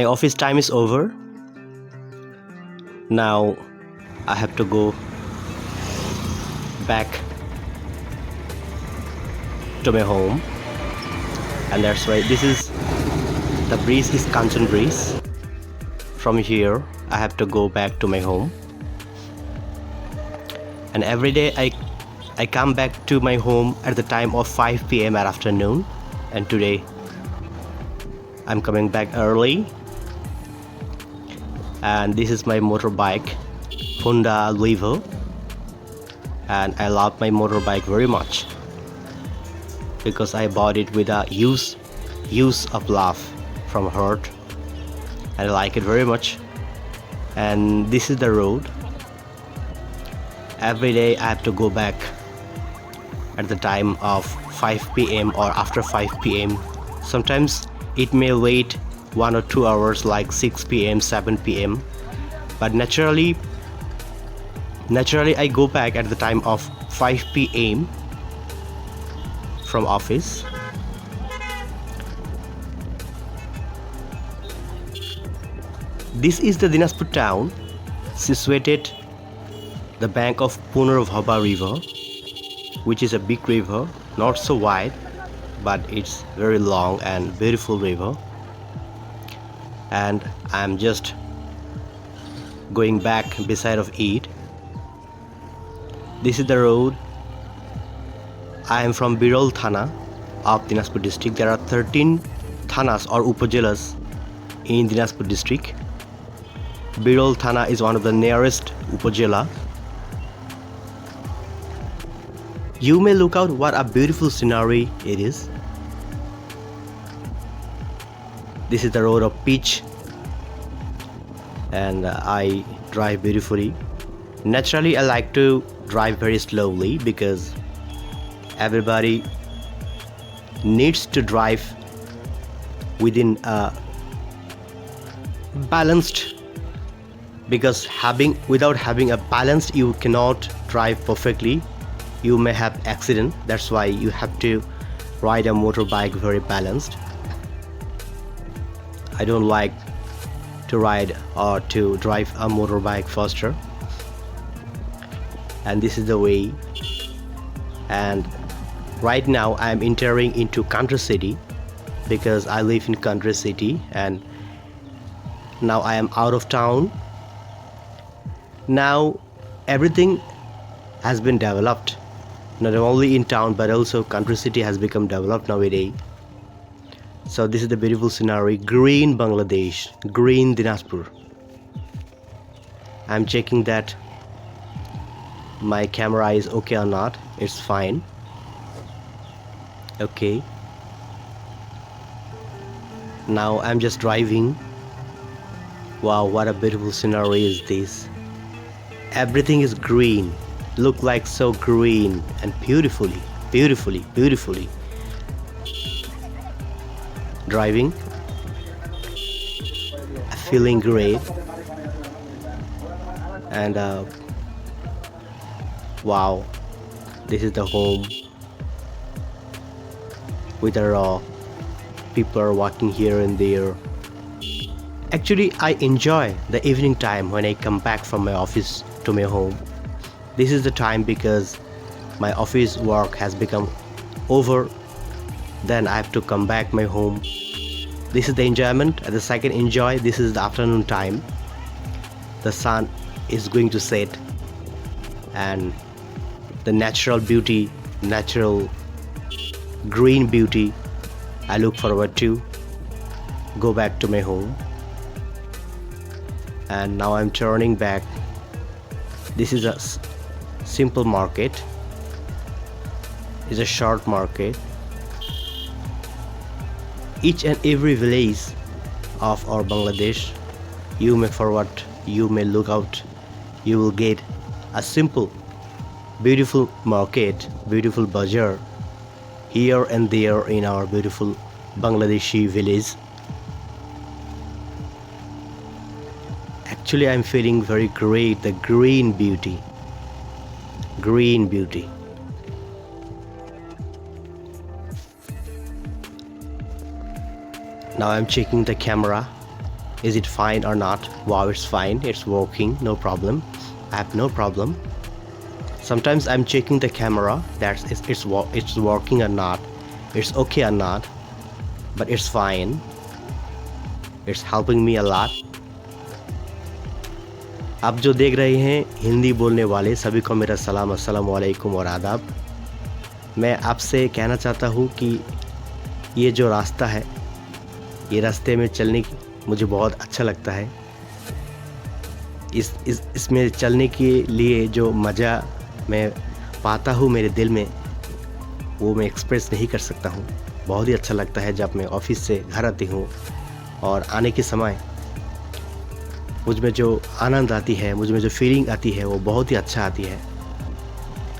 My office time is over. Now I have to go back to my home, and that's why the breeze is Kanchan breeze. From here I have to go back to my home, and every day I come back to my home at the time of 5 p.m. at afternoon, and today I'm coming back early. And this is my motorbike, Honda Levo, and I love my motorbike very much because I bought it with a use of love from heart, and I like it very much. And this is the road. Every day I have to go back at the time of 5 p.m. or after 5 p.m. Sometimes it may wait 1 or 2 hours like 6 p.m. 7 p.m. but naturally I go back at the time of 5 p.m. from office. This is the Dinajpur town, situated the bank of Punarbhaba river, which is a big river, not so wide, but it's very long and beautiful river. And I'm just going back beside of it. This is the road. I am from Birol Thana of Dinajpur district. There are 13 thanas or upazilas in Dinajpur district. Birol Thana is one of the nearest upazila. You may look out what a beautiful scenery it is. This is the road of pitch, and I drive beautifully. Naturally, I like to drive very slowly because everybody needs to drive within a balanced, because without having a balance you cannot drive perfectly. You may have accident. That's why you have to ride a motorbike very balanced. I don't like to ride or to drive a motorbike faster. And this is the way. And right now I am entering into country city because I live in country city, and now I am out of town. Now everything has been developed, not only in town but also country city has become developed nowadays. So this is the beautiful scenery, green Bangladesh, green Dinajpur. I'm checking that my camera is okay or not. It's fine. Okay. Now I'm just driving. Wow, what a beautiful scenery is this. Everything is green. Look like so green and beautifully driving, feeling great. And wow, this is the home with the people are walking here and there. Actually, I enjoy the evening time when I come back from my office to my home. This is the time because my office work has become over. Then I have to come back my home. This is the enjoyment. And the second enjoy, this is the afternoon time. The sun is going to set, and the natural beauty, natural green beauty, I look forward to go back to my home. And now I'm turning back. This is a simple market. It's a short market. Each and every village of our Bangladesh, you may forward, you may look out, you will get a simple, beautiful market, beautiful bazaar here and there in our beautiful Bangladeshi village. Actually, I'm feeling very great, the green beauty. Green beauty. Now I'm checking the camera Is it fine or not? Wow, it's fine. It's working. No problem. I have no problem. Sometimes I'm checking the camera that it's working or not. It's okay or not. But it's fine. It's helping me a lot. आप जो देख रहे हैं हिंदी बोलने वाले सभी को मेरा सलाम, अस्सलाम वालेकुम और आदाब। मैं आपसे कहना चाहता हूँ कि ये जो रास्ता है, ये रास्ते में चलने की मुझे बहुत अच्छा लगता है। इसमें चलने के लिए जो मज़ा मैं पाता हूँ मेरे दिल में, वो मैं एक्सप्रेस नहीं कर सकता हूँ। बहुत ही अच्छा लगता है जब मैं ऑफिस से घर आती हूँ और आने के समय मुझ में जो आनंद आती है, मुझ में जो फीलिंग आती है, वो बहुत ही अच्छा आती है।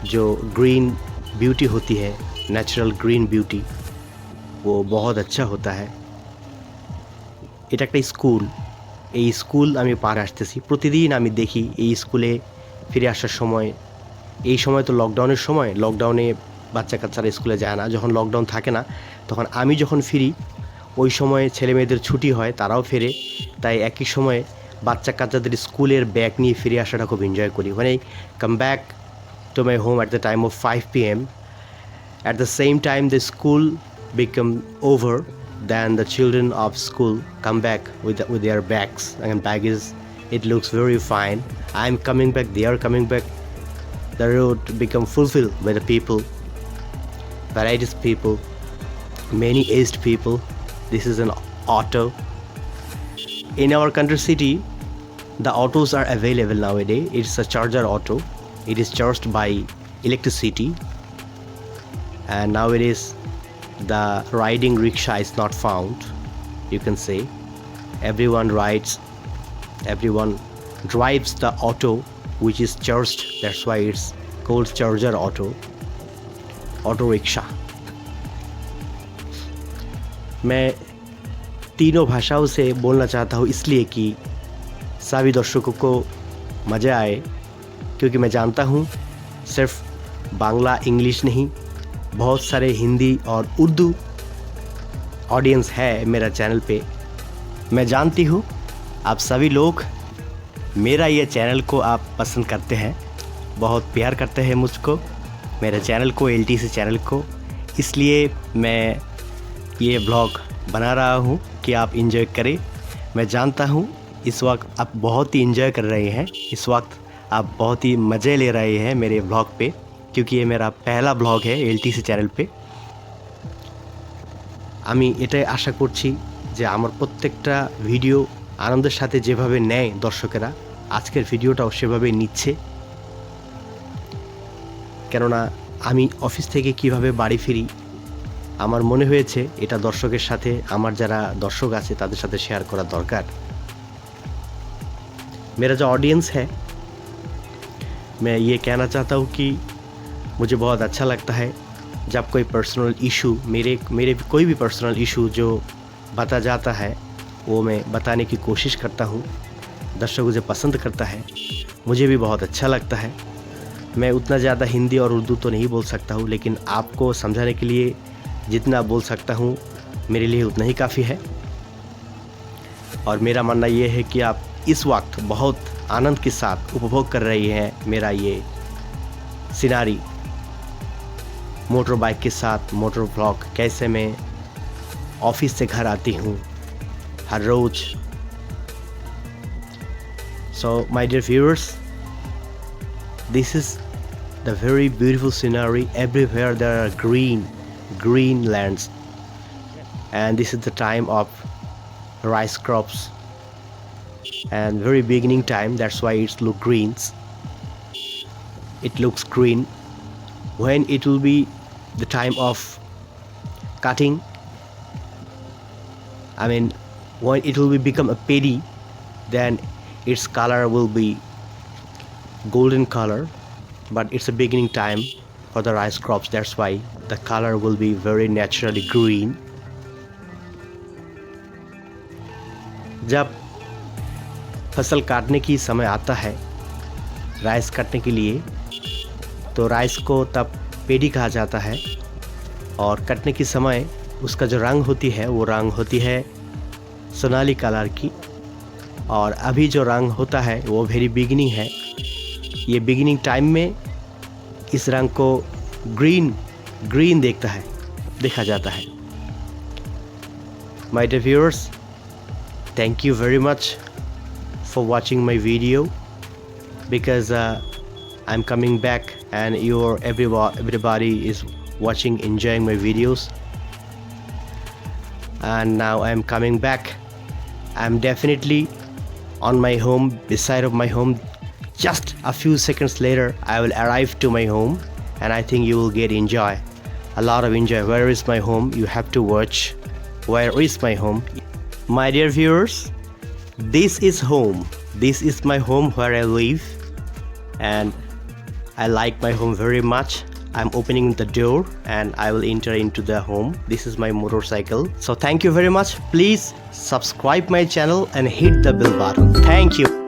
जो ग्रीन ब्यूटी होती है, ন্যাচারাল গ্রিন বিউটি, वो बहुत अच्छा होता है। এটা একটা স্কুল। এই স্কুল আমি পার আসতেছি, প্রতিদিন আমি দেখি এই স্কুলে ফিরে আসার সময়। এই সময় তো লকডাউনের সময়, লকডাউনে বাচ্চা কাচ্চারা স্কুলে যায় না। যখন লকডাউন থাকে না, তখন আমি যখন ফিরি, ওই সময়ে ছেলে মেয়েদের ছুটি হয়, তারাও ফেরে। তাই একই সময়ে বাচ্চা কাচ্চাদের স্কুলের ব্যাগ নিয়ে ফিরে আসাটা খুব এনজয় করি। When I come back to my home at the time of 5 p.m. at the same time the school become over, then the children of school come back with their bags and baggage. It looks very fine. I'm coming back, they are coming back. The road become fulfilled by the people, varieties people, many aged people. This is an auto. In our country city, the autos are available nowadays. It's a charger auto. It is charged by electricity. And nowadays, the riding rickshaw is not found. You can say everyone drives the auto which is charged. That's why it's called charger auto rickshaw. मैं तीनों भाषाओं से बोलना चाहता हूँ इसलिए कि सभी दर्शकों को मज़ा आए, क्योंकि मैं जानता हूँ सिर्फ बांग्ला इंग्लिश नहीं, बहुत सारे हिंदी और उर्दू ऑडियंस है मेरा चैनल पे। मैं जानती हूँ आप सभी लोग मेरा ये चैनल को आप पसंद करते हैं, बहुत प्यार करते हैं मुझको, मेरे चैनल को, LTC चैनल को। इसलिए मैं ये ब्लॉग बना रहा हूँ कि आप इंजॉय करें। मैं जानता हूँ इस वक्त आप बहुत ही इंजॉय कर रहे हैं, इस वक्त आप बहुत ही मज़े ले रहे हैं मेरे ब्लॉग पे, क्योंकि ये मेरा पहला ब्लॉग है LTC চ্যানেল पे। আমি এটাই আশা করছি যে আমার প্রত্যেকটা ভিডিও আনন্দের সাথে যেভাবে নেয় দর্শকেরা, আজকের ভিডিওটাও সেভাবেই নিচ্ছে। কেননা আমি অফিস থেকে কিভাবে বাড়ি ফিরি, আমার মনে হয়েছে এটা দর্শকের সাথে, আমার যারা দর্শক আছে তাদের সাথে শেয়ার করা দরকার। मेरा जो ऑडियंस है, मैं ये कहना चाहता हूँ कि मुझे बहुत अच्छा लगता है जब कोई पर्सनल इशू, मेरे कोई भी पर्सनल इशू जो बता जाता है, वो मैं बताने की कोशिश करता हूँ। दर्शक उसे पसंद करता है, मुझे भी बहुत अच्छा लगता है। मैं उतना ज़्यादा हिंदी और उर्दू तो नहीं बोल सकता हूँ, लेकिन आपको समझाने के लिए जितना बोल सकता हूँ मेरे लिए उतना ही काफ़ी है। और मेरा मानना ये है कि आप इस वक्त बहुत आनंद के साथ उपभोग कर रही हैं मेरा ये सिनारी, मोटर बाइक के साथ मोटर व्लॉग, कैसे मैं ऑफिस से घर आती हूँ हर रोज़। So my dear viewers, this is the very beautiful scenery. Everywhere there are green lands, and this is the time of rice crops and very beginning time. That's why it's look greens. It looks green. When it will be the time of cutting, I mean when it will become a paddy, then its color will be golden color, but it's a beginning time for the rice crops. That's why the color will be very naturally green. जब फसल काटने की समय आता है rice काटने के लिए, तो राइस को तब पेडी कहा जाता है, और कटने के समय उसका जो रंग होती है वो रंग होती है सोनाली कलर की, और अभी जो रंग होता है वो वेरी बिगिनिंग है। ये बिगिनिंग टाइम में इस रंग को ग्रीन देखा जाता है। My dear viewers, thank you very much for watching my video, because I'm coming back and everybody is watching, enjoying my videos, and now I'm coming back. I'm definitely on my home, beside of my home. Just a few seconds later I will arrive to my home, and I think you will get enjoy, a lot of enjoy. Where is my home? You have to watch. Where is my home? My dear viewers, this is home. This is my home where I live, and I like my home very much. I'm opening the door and I will enter into the home. This is my motorcycle. So thank you very much. Please subscribe my channel and hit the bell button. Thank you.